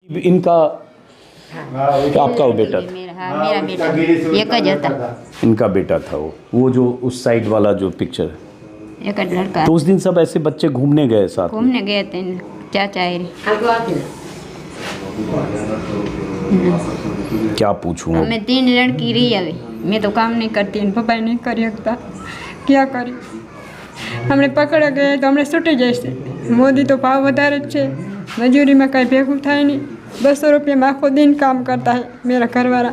इनका आपका वो बेटा था? मेरा बेटा एक ज था। इनका बेटा था वो जो उस साइड वाला जो पिक्चर है, एक लड़का तो उस दिन सब ऐसे बच्चे घूमने गए साथ में? घूमने गए थे चाचा है। क्या पूछूं? मैं 3 लड़की रही अभी, मैं तो काम नहीं करती, पापा नहीं कर सकता, क्या करें। हमने पकड़ गए तो हमने छूटी जैसे। मोदी तो भाव વધારે છે, मजूरी में कहीं भेगू था नहीं। 200 रुपये में आखो दिन काम करता है मेरा घरवाला।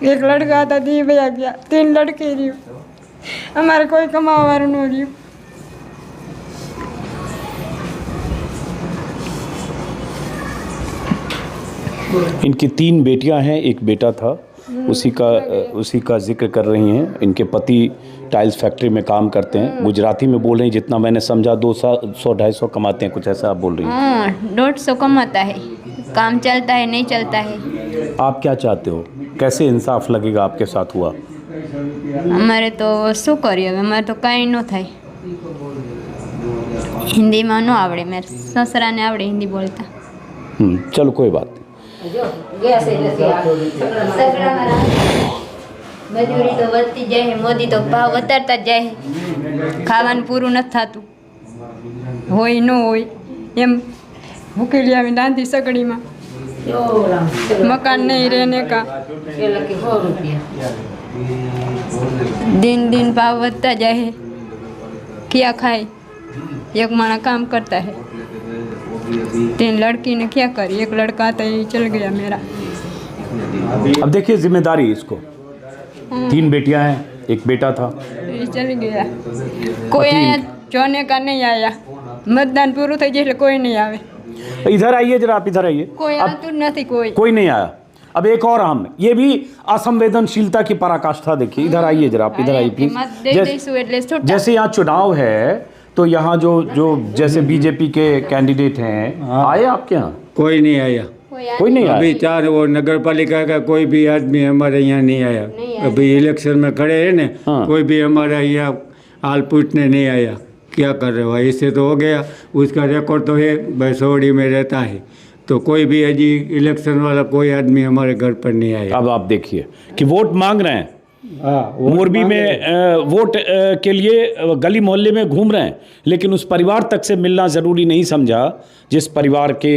एक लड़का था दी भैया गया, 3 लड़के रही, हमारे कोई कमावा वाला नहीं रही। इनकी 3 बेटियां हैं, एक बेटा था, उसी का जिक्र कर रही हैं। इनके पति टाइल्स फैक्ट्री में काम करते हैं। गुजराती में बोल रही हैं, जितना मैंने समझा 200-250 कमाते हैं, कुछ ऐसा आप बोल रही हैं। हाँ, 150 कमाता है, काम चलता है नहीं चलता है। आप क्या चाहते हो, कैसे इंसाफ लगेगा आपके साथ हुआ? हमारे तो शू करिए, हमारे तो कहीं न थाय। हिंदी में न आवड़े, मेरे ससरा ने आवड़े हिंदी बोलता। चलो कोई बात नहीं। मजूरी तो વધતી જાય, મોદી તો ભાવ વધારતા જાય, ખાવાનું પૂરું નથી થતું, હોય ન હોય એમ ભૂખેલી આવી નાંધી સગડીમાં, મકાન નહીં રહેને કા, दिन दिन भाव વધતા જાય, क्या खाए। एक माणा काम करता है, 3 लड़की ने क्या करी, एक लड़का था ये चल गया मेरा। अब देखिए जिम्मेदारी इसको, 3 बेटियां हैं, एक बेटा था, ये चल गया। कोई आया जोने का नहीं आया, मतदान पूરું થઈ જાય એટલે કોઈ नहीं आवे। इधर आइए जरा, आप इधर आइए। कोई आतुर नहीं, कोई नहीं आया। अब एक और हम, ये भी असंवेदनशीलता की पराकाष्ठा देखिए। इधर आइए जरा, आप इधर आइए प्लीज। जैसे यहाँ चुनाव है तो यहाँ जो जैसे बीजेपी के कैंडिडेट हैं, आए आपके यहाँ? कोई नहीं आया, कोई नहीं आया। अभी 4 वो नगर पालिका का कोई भी आदमी हमारे यहाँ नहीं आया। अभी इलेक्शन में खड़े हैं ना, कोई भी हमारे यहाँ हाल पूछने नहीं आया क्या कर रहे हो। इससे तो हो गया, उसका रिकॉर्ड तो है, बसोड़ी में रहता है, तो कोई भी अजी इलेक्शन वाला कोई आदमी हमारे घर पर नहीं आया। अब आप देखिए कि वोट मांग रहे हैं, मोरबी में वोट के लिए गली मोहल्ले में घूम रहे हैं, लेकिन उस परिवार तक से मिलना ज़रूरी नहीं समझा जिस परिवार के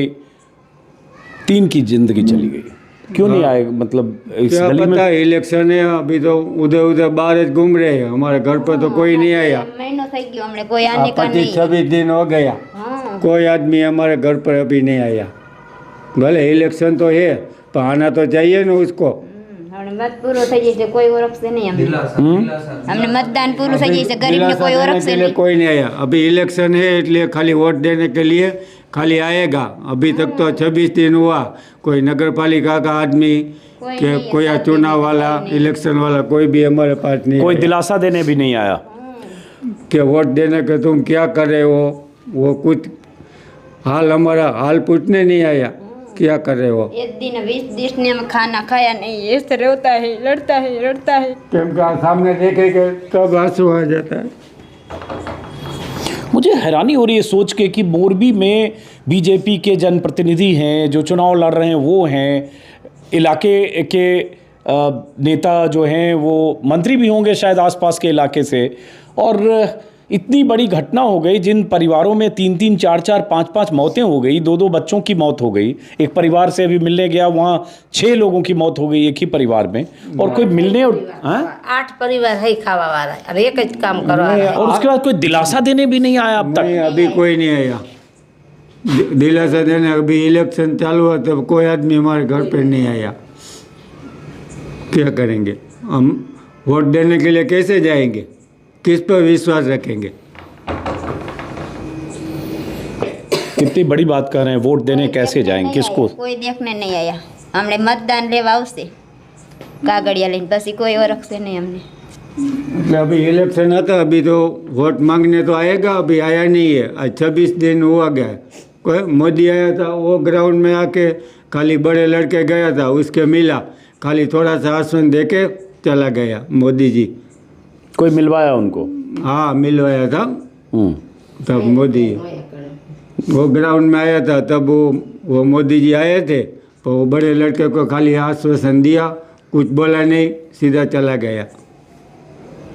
3 की जिंदगी चली गई। क्यों नहीं आए? मतलब इस क्या गली पता, में इलेक्शन है, अभी तो उधर बाहर घूम रहे हैं, हमारे घर पर तो कोई नहीं आया। महीनों થઈ ગયો, हमने कोई आने का नहीं। 26 दिन हो गया, कोई आदमी हमारे घर पर अभी नहीं आया। भले इलेक्शन तो है, पर आना तो चाहिए ना उसको। हमने मत पूरो થઈ જશે, કોઈ ઓળખશે નહીં हमने मतदान पूરું થઈ જશે, गरीब ने कोई ओळखશે नहीं। कोई नहीं आया। अभी इलेक्शन है इसलिए खाली वोट देने के लिए खाली आएगा। अभी तक तो 26 दिन हुआ, कोई नगर पालिका का आदमी के कोई चुनाव वाला, इलेक्शन वाला कोई भी हमारे पास नहीं। कोई दिलासा देने भी नहीं आया कि वोट देने के तुम क्या कर रहे हो, वो कुछ हाल हमारा हाल पूछने नहीं आया क्या कर रहे हो। एक दिन 20 दिन ने खाना खाया नहीं, ऐसे रोता है, लड़ता है। सामने देखेंगे तब आंसू आ जाता है। मुझे हैरानी हो रही है सोच के कि मोरबी में बीजेपी के जनप्रतिनिधि हैं, जो चुनाव लड़ रहे हैं वो हैं, इलाके के नेता जो हैं वो मंत्री भी होंगे शायद आसपास के इलाके से, और इतनी बड़ी घटना हो गई जिन परिवारों में 3-3, 4-4, 5-5 मौतें हो गई, 2-2 बच्चों की मौत हो गई। एक परिवार से अभी मिलने गया, वहाँ 6 लोगों की मौत हो गई एक ही परिवार में, और कोई मिलने और 8 परिवार है खावा वाला, अब एक ही काम करो। और उसके बाद कोई दिलासा देने भी नहीं आया अब तक। नहीं, अभी कोई नहीं आया दिलासा देने। अभी इलेक्शन चालू हुआ तब कोई आदमी हमारे घर पर नहीं आया। क्या करेंगे हम? वोट देने के लिए कैसे जाएंगे, किस पर विश्वास रखेंगे? कितनी बड़ी बात कर रहे हैं, वोट देने कैसे जाएंगे, किसको? कोई देखने नहीं आया। हमने मतदान लेवा आवશે, कागड़िया लઈને, પછી કોઈ ઓળખશે नहीं हमने। मतलब अभी इलेक्शन आता, अभी तो वोट मांगने तो आएगा, अभी आया नहीं है। आज 26 दिन हुआ गया। कोई मोदी आया था, वो ग्राउंड में आके खाली बड़े लड़के गया था, उसके मिला, खाली थोड़ा सा आश्वासन दे के चला गया मोदी जी। कोई मिलवाया उनको? हाँ, मिलवाया था तब मोदी, वो ग्राउंड में आया था, तब वो मोदी जी आए थे, तो वो बड़े लड़के को खाली आश्वासन दिया, कुछ बोला नहीं, सीधा चला गया।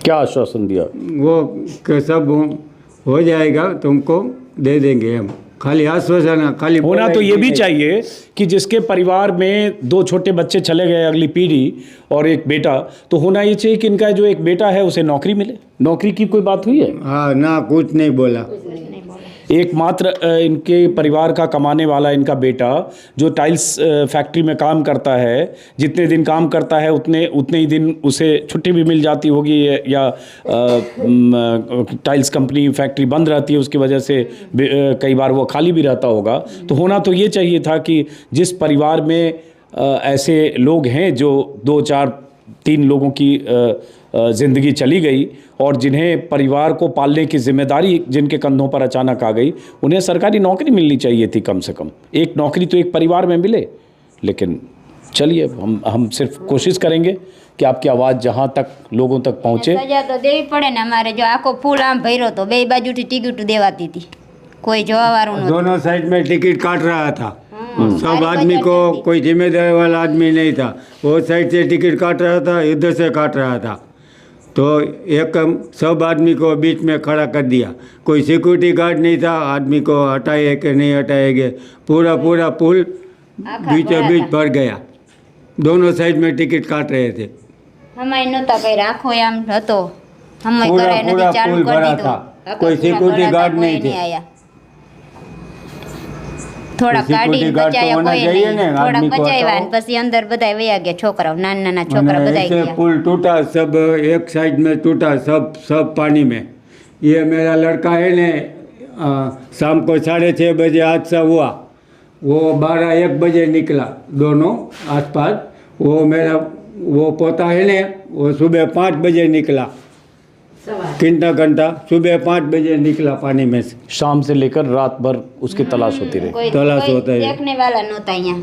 क्या आश्वासन दिया? वो कि सब हो जाएगा, तुमको दे देंगे हम, खाली आश्वासन, खाली होना तो ये भी चाहिए कि जिसके परिवार में 2 छोटे बच्चे चले गए, अगली पीढ़ी और एक बेटा, तो होना ये चाहिए कि इनका जो एक बेटा है उसे नौकरी मिले। नौकरी की कोई बात हुई है? हाँ ना, कुछ नहीं बोला। एकमात्र इनके परिवार का कमाने वाला इनका बेटा जो टाइल्स फैक्ट्री में काम करता है, जितने दिन काम करता है उतने ही दिन उसे छुट्टी भी मिल जाती होगी, या टाइल्स कंपनी फैक्ट्री बंद रहती है, उसकी वजह से कई बार वो खाली भी रहता होगा। तो होना तो ये चाहिए था कि जिस परिवार में ऐसे लोग हैं जो 2, 4, 3 लोगों की ज़िंदगी चली गई और जिन्हें परिवार को पालने की जिम्मेदारी जिनके कंधों पर अचानक आ गई, उन्हें सरकारी नौकरी मिलनी चाहिए थी। कम से कम एक नौकरी तो एक परिवार में मिले। लेकिन चलिए, हम सिर्फ कोशिश करेंगे कि आपकी आवाज़ जहाँ तक लोगों तक पहुँचे। सजा तो देवी पड़े ने अमारे, जो आखो फूल आम भर्यो तो बे बाजूथी टिकट देवाती थी, कोई जोवावाळुं नहोतुं। दोनों साइड में टिकट काट रहा था सब आदमी को, कोई जिम्मेदारी वाला आदमी नहीं था। वो साइड से टिकट काट रहा था, इधर से काट रहा था, तो एक सब आदमी को बीच में खड़ा कर दिया। कोई सिक्योरिटी गार्ड नहीं था, आदमी को हटाए कि नहीं हटाएंगे, पूरा पुल बीचों बीच भर गया। दोनों साइड में टिकट काट रहे थे। हमारे नहोता कई राखो एम हतो, हमारे पूरा कराए नथी, चालू पुल कर भरा दीधो। था, कोई सिक्योरिटी गार्ड नहीं थे। आया थोड़ा तो काढ़ी सिक्योरिटी गार्ड तो बचाया होना कोई चाहिए नहीं, ने, थोड़ा आदमी को बचाया हटाओ। पछी अंदर बधाय वया गया छोकरा, नाना छोकरा मैंने बधाई ऐसे गया। पुल टूटा, सब एक साइड में टूटा, सब पानी में। ये मेरा लड़का है ने, शाम को 6:30 बजे हादसा हुआ, वो 12-1 बजे निकला, दोनों आसपास। वो पोता है ने, वो सुबह 5 बजे निकला, कितना घंटा, सुबह 5 बजे निकला पानी में से। शाम से लेकर रात भर उसकी तलाश होती रही। कोई तलाश होता है। देखने वाला नहोता अहींया,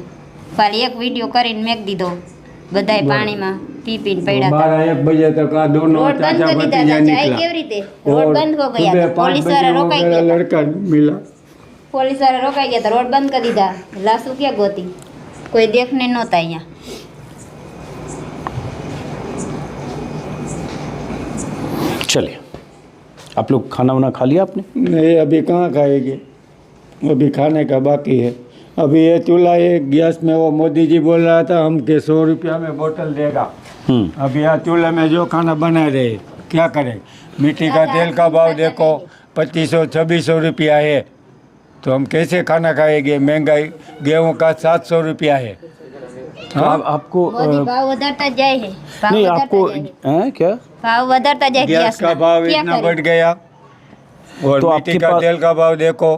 खाली एक वीडियो કરીને मेक दीधो, बधाय पानी में पी पीने पड्या था। 12-1 बजे तक आ दोनों रोड बंद चाचा कर दीधा भतीजा था, चाय निकला। केवी रीते रोड बंद हो गया सुबह था, 5 पुलिस बजे वाला वो रोकाई मेरा गया था, लड़का मिला। पुलिस वाला रोकाई गया था, रोड बंद कर दीधा, लाशू क्या गोती, कोई देखने नहोता अहींया। चलिए, आप लोग खाना वाना खा लिया आपने? नहीं, अभी कहाँ खाएंगे, अभी खाने का बाकी है। अभी ये चूल्हा, ये गैस में वो मोदी जी बोल रहा था हम के 100 रुपया में बोतल देगा। अभी यहाँ चूल्हे में जो खाना बना रहे, क्या करें? मिट्टी का तेल का भाव देखो, 2500-2600 रुपया है, तो हम कैसे खाना खाएंगे? महंगाई, गेहूँ का 700 रुपया है। तो आपको मोदी भाव वधारता जाए है, भाव नहीं, वधारता आपको जाए है। हैं क्या? भाव वधारता जाए गैस का भाव क्या इतना करें? बढ़ गया, और तो मिट्टी आपके का पास- तेल का भाव देखो,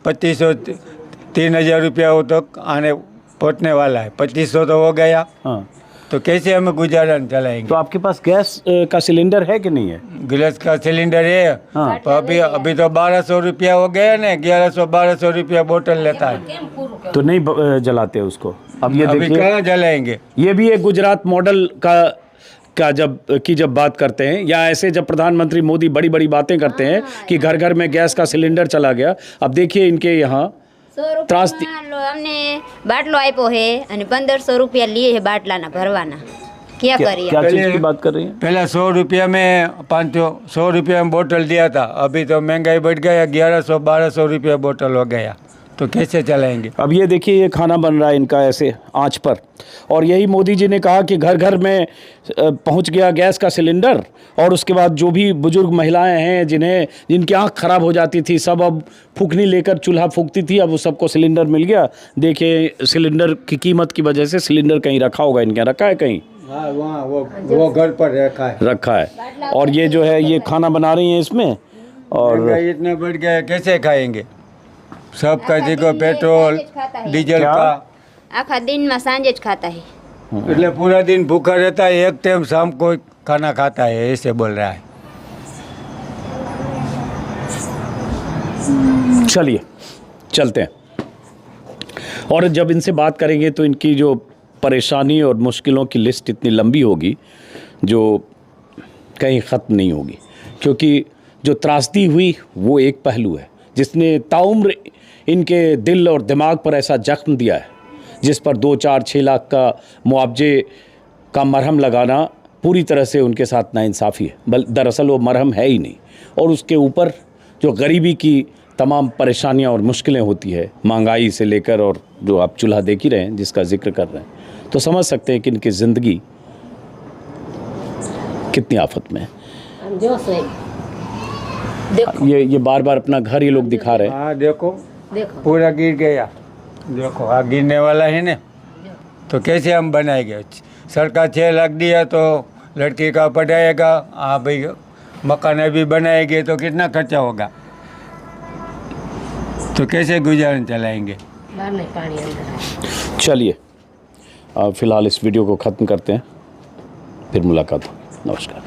2500-3000 रुपया वो तक आने पहुँचने वाला है। 2500 तो हो गया, हाँ, तो कैसे हमें गुजारण चलाएंगे? तो आपके पास गैस का सिलेंडर है कि नहीं है? गैस का सिलेंडर है, हाँ। तो अभी तो 1200 रुपया हो गया ना, 1100-1200 रुपया बोतल लेता है। तो नहीं जलाते उसको। अब ये अभी देखिए, कहाँ जलाएंगे? ये भी एक गुजरात मॉडल का जब बात करते हैं, या ऐसे जब प्रधानमंत्री मोदी बड़ी बड़ी बातें करते हैं कि घर घर में गैस का सिलेंडर चला गया। अब देखिए इनके यहाँ 100 ત્રાસદી- રૂપિયામાં અમને બાટલો આપ્યો છે અને 1500 રૂપિયા લીએ છે બાટલાના ભરવાના, क्या करिए? क्या चीज़ पहले- की बात कर रही हैं? पहले 100 रुपया में 100 रुपया में बोतल दिया था, अभी तो महंगाई बढ़ गया, 1100-1200 रुपया बोतल हो गया, तो कैसे चलाएंगे? अब ये देखिए, ये खाना बन रहा है इनका ऐसे आंच पर, और यही मोदी जी ने कहा कि घर घर में पहुंच गया गैस का सिलेंडर। और उसके बाद जो भी बुजुर्ग महिलाएं हैं जिनकी आंख खराब हो जाती थी, सब अब फूकनी लेकर चूल्हा फूकती थी, अब वो सबको सिलेंडर मिल गया। देखिए, सिलेंडर की कीमत की वजह से सिलेंडर कहीं रखा होगा, इनके यहाँ रखा है कहीं? हाँ, वहाँ वो घर पर रखा है। और ये जो है, ये खाना बना रही हैं इसमें, और महंगाई इतना बढ़ गया है, कैसे खाएंगे? सबका देखो, पेट्रोल डीजल क्या? का, આખા દિનમાં સાંજે જ खाता है। એટલે पूरा दिन भूखा रहता है, एक टाइम शाम को खाना खाता है, ऐसे बोल रहा है। चलिए चलते हैं, और जब इनसे बात करेंगे तो इनकी जो परेशानी और मुश्किलों की लिस्ट इतनी लंबी होगी जो कहीं ख़त्म नहीं होगी। क्योंकि जो त्रासदी हुई वो एक पहलू है जिसने ताउम्र इनके दिल और दिमाग पर ऐसा जख्म दिया है, जिस पर 2, 4, 6 लाख का मुआवजे का मरहम लगाना पूरी तरह से उनके साथ नाइंसाफ़ी है। दरअसल वो मरहम है ही नहीं, और उसके ऊपर जो गरीबी की तमाम परेशानियां और मुश्किलें होती है, महंगाई से लेकर, और जो आप चूल्हा देख ही रहे हैं जिसका जिक्र कर रहे हैं, तो समझ सकते हैं कि इनकी ज़िंदगी कितनी आफत में है। जो से देखो, ये बार बार अपना घर ये लोग दिखा रहे हैं। हाँ देखो देखो पूरा गिर गया। देखो हाँ गिरने वाला है ना, तो कैसे हम बनाएंगे? सरकार 6 लाख दिया तो लड़की का पढ़ाएगा, हाँ भाई मकान भी बनाएंगे तो कितना खर्चा होगा, तो कैसे गुजारण चलाएंगे? बाहर नहीं पानी अंदर। चलिए फ़िलहाल इस वीडियो को ख़त्म करते हैं, फिर मुलाकात हो। नमस्कार।